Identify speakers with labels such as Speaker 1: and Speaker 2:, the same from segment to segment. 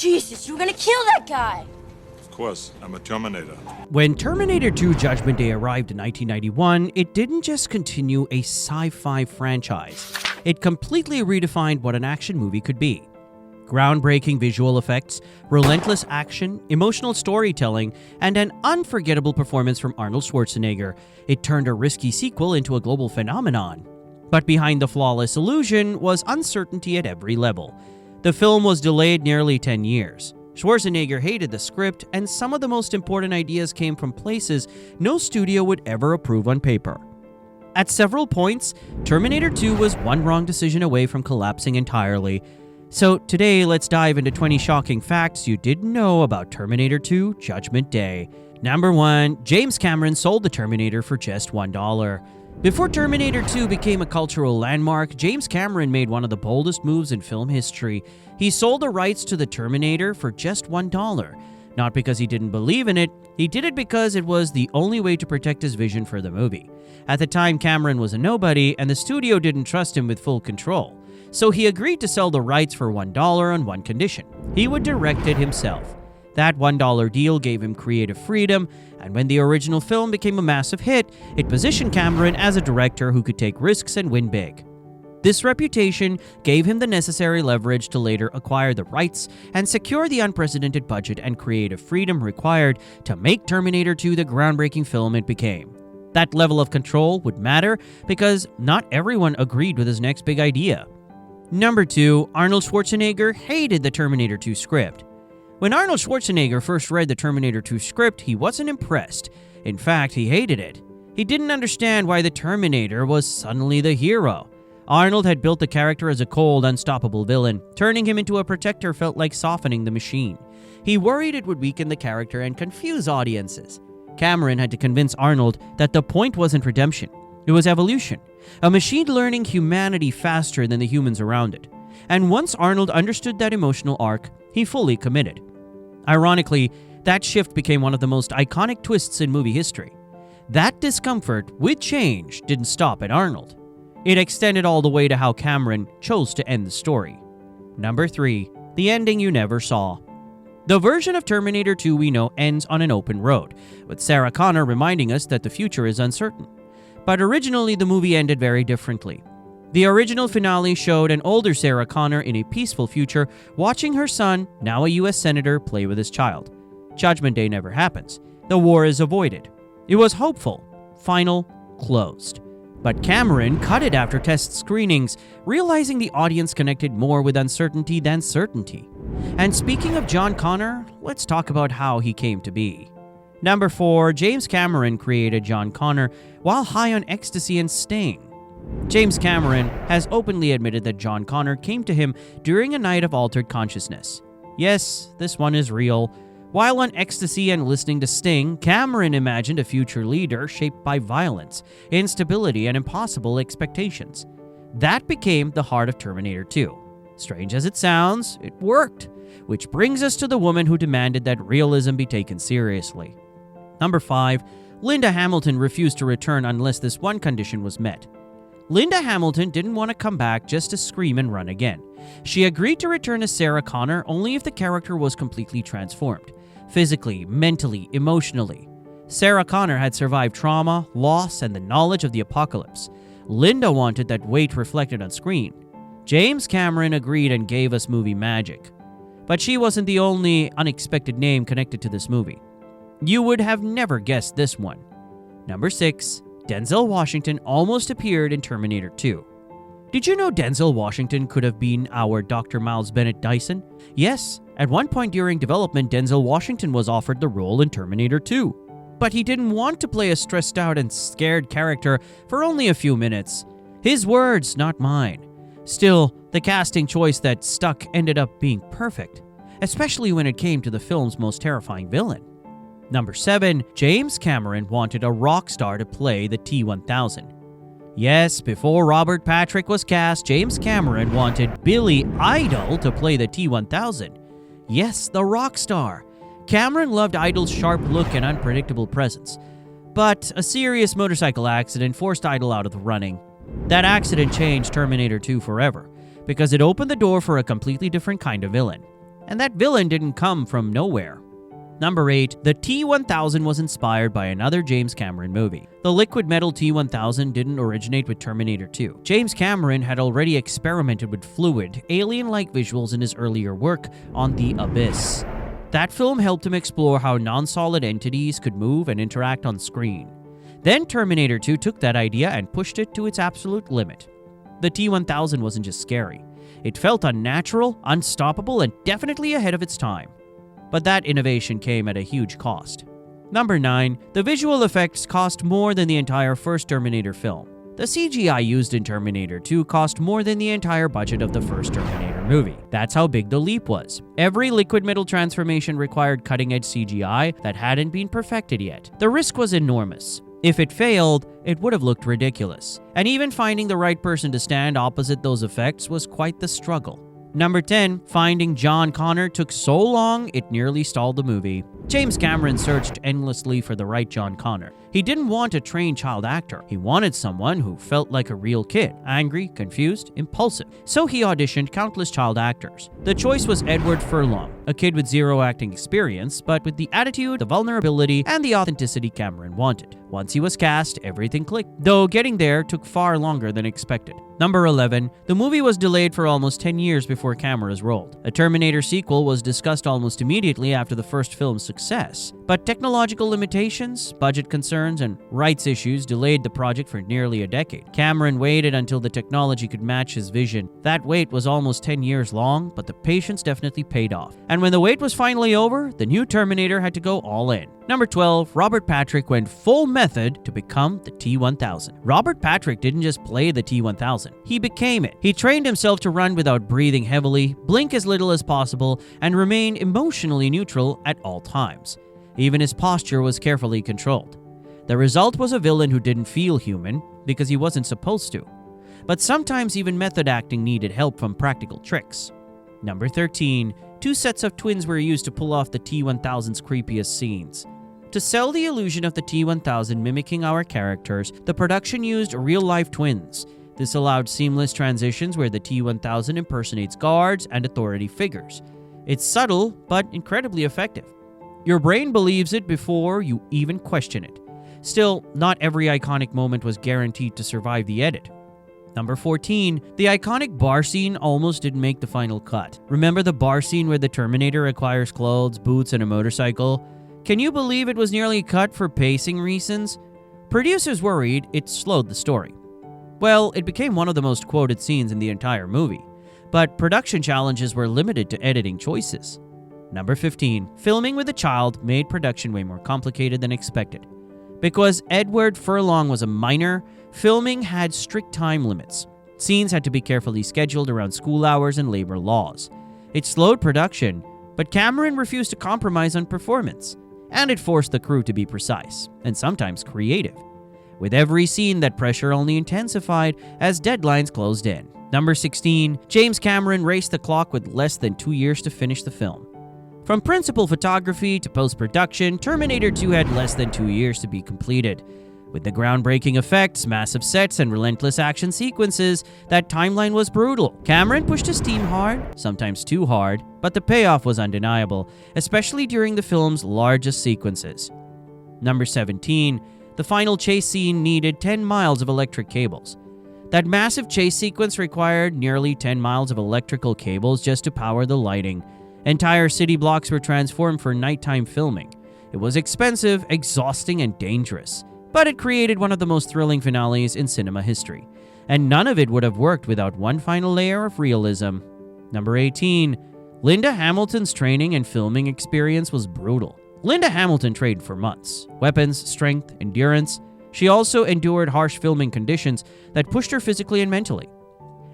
Speaker 1: Jesus, you were gonna kill that guy!
Speaker 2: Of course, I'm a Terminator.
Speaker 3: When Terminator 2 Judgment Day arrived in 1991, it didn't just continue a sci-fi franchise. It completely redefined what an action movie could be. Groundbreaking visual effects, relentless action, emotional storytelling, and an unforgettable performance from Arnold Schwarzenegger, it turned a risky sequel into a global phenomenon. But behind the flawless illusion was uncertainty at every level. The film was delayed nearly 10 years. Schwarzenegger hated the script, and some of the most important ideas came from places no studio would ever approve on paper. At several points, Terminator 2 was one wrong decision away from collapsing entirely. So today, let's dive into 20 shocking facts you didn't know about Terminator 2 Judgment Day. Number 1. James Cameron sold the Terminator for just $1. Before Terminator 2 became a cultural landmark, James Cameron made one of the boldest moves in film history. He sold the rights to the Terminator for just $1. Not because he didn't believe in it, he did it because it was the only way to protect his vision for the movie. At the time, Cameron was a nobody, and the studio didn't trust him with full control. So he agreed to sell the rights for $1 on one condition: he would direct it himself. That $1 deal gave him creative freedom, and when the original film became a massive hit, it positioned Cameron as a director who could take risks and win big. This reputation gave him the necessary leverage to later acquire the rights and secure the unprecedented budget and creative freedom required to make Terminator 2 the groundbreaking film it became. That level of control would matter because not everyone agreed with his next big idea. Number 2. Arnold Schwarzenegger hated the Terminator 2 script. When Arnold Schwarzenegger first read the Terminator 2 script, he wasn't impressed. In fact, he hated it. He didn't understand why the Terminator was suddenly the hero. Arnold had built the character as a cold, unstoppable villain. Turning him into a protector felt like softening the machine. He worried it would weaken the character and confuse audiences. Cameron had to convince Arnold that the point wasn't redemption. It was evolution. A machine learning humanity faster than the humans around it. And once Arnold understood that emotional arc, he fully committed. Ironically, that shift became one of the most iconic twists in movie history. That discomfort with change didn't stop at Arnold. It extended all the way to how Cameron chose to end the story. Number 3. The ending you never saw. The version of Terminator 2 we know ends on an open road, with Sarah Connor reminding us that the future is uncertain. But originally, the movie ended very differently. The original finale showed an older Sarah Connor in a peaceful future watching her son, now a US Senator, play with his child. Judgment Day never happens. The war is avoided. It was hopeful, final, closed. But Cameron cut it after test screenings, realizing the audience connected more with uncertainty than certainty. And speaking of John Connor, let's talk about how he came to be. Number 4. James Cameron created John Connor while high on ecstasy and sting. James Cameron has openly admitted that John Connor came to him during a night of altered consciousness. Yes, this one is real. While on ecstasy and listening to Sting, Cameron imagined a future leader shaped by violence, instability, and impossible expectations. That became the heart of Terminator 2. Strange as it sounds, it worked. Which brings us to the woman who demanded that realism be taken seriously. Number 5. Linda Hamilton refused to return unless this one condition was met. Linda Hamilton didn't want to come back just to scream and run again. She agreed to return as Sarah Connor only if the character was completely transformed. Physically, mentally, emotionally. Sarah Connor had survived trauma, loss, and the knowledge of the apocalypse. Linda wanted that weight reflected on screen. James Cameron agreed and gave us movie magic. But she wasn't the only unexpected name connected to this movie. You would have never guessed this one. Number 6. Denzel Washington almost appeared in Terminator 2. Did you know Denzel Washington could have been our Dr. Miles Bennett Dyson? Yes, at one point during development, Denzel Washington was offered the role in Terminator 2. But he didn't want to play a stressed out and scared character for only a few minutes. His words, not mine. Still, the casting choice that stuck ended up being perfect, especially when it came to the film's most terrifying villain. Number 7. James Cameron wanted a rock star to play the T-1000. Yes, before Robert Patrick was cast, James Cameron wanted Billy Idol to play the T-1000. Yes, the rock star. Cameron loved Idol's sharp look and unpredictable presence. But a serious motorcycle accident forced Idol out of the running. That accident changed Terminator 2 forever, because it opened the door for a completely different kind of villain. And that villain didn't come from nowhere. Number 8. The T-1000 was inspired by another James Cameron movie. The liquid metal T-1000 didn't originate with Terminator 2. James Cameron had already experimented with fluid, alien-like visuals in his earlier work on The Abyss. That film helped him explore how non-solid entities could move and interact on screen. Then Terminator 2 took that idea and pushed it to its absolute limit. The T-1000 wasn't just scary. It felt unnatural, unstoppable, and definitely ahead of its time. But that innovation came at a huge cost. Number 9. The visual effects cost more than the entire first Terminator film. The CGI used in Terminator 2 cost more than the entire budget of the first Terminator movie. That's how big the leap was. Every liquid metal transformation required cutting-edge CGI that hadn't been perfected yet. The risk was enormous. If it failed, it would have looked ridiculous. And even finding the right person to stand opposite those effects was quite the struggle. Number 10. Finding John Connor took so long, it nearly stalled the movie. James Cameron searched endlessly for the right John Connor. He didn't want a trained child actor. He wanted someone who felt like a real kid, angry, confused, impulsive. So he auditioned countless child actors. The choice was Edward Furlong, a kid with zero acting experience, but with the attitude, the vulnerability, and the authenticity Cameron wanted. Once he was cast, everything clicked, though getting there took far longer than expected. Number 11. The movie was delayed for almost 10 years before cameras rolled. A Terminator sequel was discussed almost immediately after the first film's success, but technological limitations, budget concerns, and rights issues delayed the project for nearly a decade. Cameron waited until the technology could match his vision. That wait was almost 10 years long, but the patience definitely paid off. And when the wait was finally over, the new Terminator had to go all in. Number 12. Robert Patrick went full method to become the T-1000. Robert Patrick didn't just play the T-1000, he became it. He trained himself to run without breathing heavily, blink as little as possible, and remain emotionally neutral at all times. Even his posture was carefully controlled. The result was a villain who didn't feel human because he wasn't supposed to. But sometimes even method acting needed help from practical tricks. Number 13. 2 sets of twins were used to pull off the T-1000's creepiest scenes. To sell the illusion of the T-1000 mimicking our characters, the production used real-life twins. This allowed seamless transitions where the T-1000 impersonates guards and authority figures. It's subtle, but incredibly effective. Your brain believes it before you even question it. Still, not every iconic moment was guaranteed to survive the edit. Number 14. The iconic bar scene almost didn't make the final cut. Remember the bar scene where the Terminator acquires clothes, boots, and a motorcycle? Can you believe it was nearly cut for pacing reasons? Producers worried it slowed the story. Well, it became one of the most quoted scenes in the entire movie, but production challenges were limited to editing choices. Number 15. Filming with a child made production way more complicated than expected. Because Edward Furlong was a minor, filming had strict time limits. Scenes had to be carefully scheduled around school hours and labor laws. It slowed production, but Cameron refused to compromise on performance. And it forced the crew to be precise, and sometimes creative. With every scene, that pressure only intensified as deadlines closed in. Number 16. James Cameron raced the clock with less than 2 years to finish the film. From principal photography to post-production, Terminator 2 had less than 2 years to be completed. With the groundbreaking effects, massive sets, and relentless action sequences, that timeline was brutal. Cameron pushed his team hard, sometimes too hard, but the payoff was undeniable, especially during the film's largest sequences. Number 17. The final chase scene needed 10 miles of electric cables. That massive chase sequence required nearly 10 miles of electrical cables just to power the lighting. Entire city blocks were transformed for nighttime filming. It was expensive, exhausting, and dangerous. But it created one of the most thrilling finales in cinema history. And none of it would have worked without one final layer of realism. Number 18. Linda Hamilton's training and filming experience was brutal. Linda Hamilton trained for months. Weapons, strength, endurance. She also endured harsh filming conditions that pushed her physically and mentally.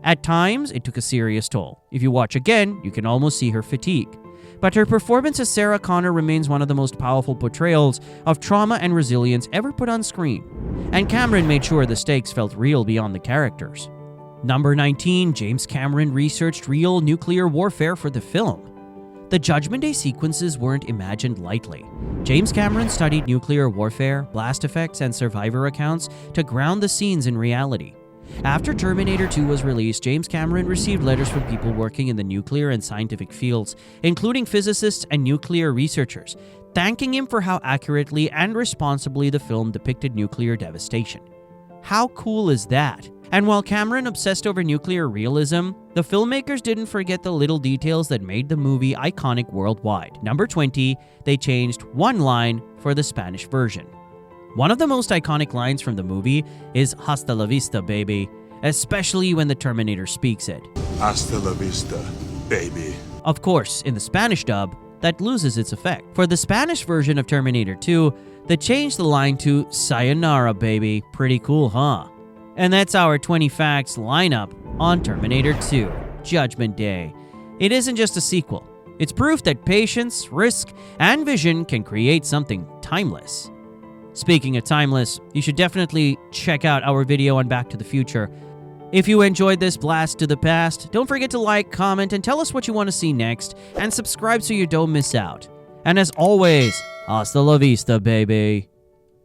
Speaker 3: At times, it took a serious toll. If you watch again, you can almost see her fatigue. But her performance as Sarah Connor remains one of the most powerful portrayals of trauma and resilience ever put on screen. And Cameron made sure the stakes felt real beyond the characters. Number 19. James Cameron researched real nuclear warfare for the film. The Judgment Day sequences weren't imagined lightly. James Cameron studied nuclear warfare, blast effects, and survivor accounts to ground the scenes in reality. After Terminator 2 was released, James Cameron received letters from people working in the nuclear and scientific fields, including physicists and nuclear researchers, thanking him for how accurately and responsibly the film depicted nuclear devastation. How cool is that? And while Cameron obsessed over nuclear realism, the filmmakers didn't forget the little details that made the movie iconic worldwide. Number 20, they changed one line for the Spanish version. One of the most iconic lines from the movie is "Hasta la vista, baby," especially when the Terminator speaks it.
Speaker 2: Hasta la vista, baby.
Speaker 3: Of course, in the Spanish dub, that loses its effect. For the Spanish version of Terminator 2, they changed the line to "Sayonara, baby." Pretty cool, huh? And that's our 20 facts lineup on Terminator 2, Judgment Day. It isn't just a sequel. It's proof that patience, risk, and vision can create something timeless. Speaking of timeless, you should definitely check out our video on Back to the Future. If you enjoyed this blast to the past, don't forget to like, comment, and tell us what you want to see next, and subscribe so you don't miss out. And as always, hasta la vista, baby.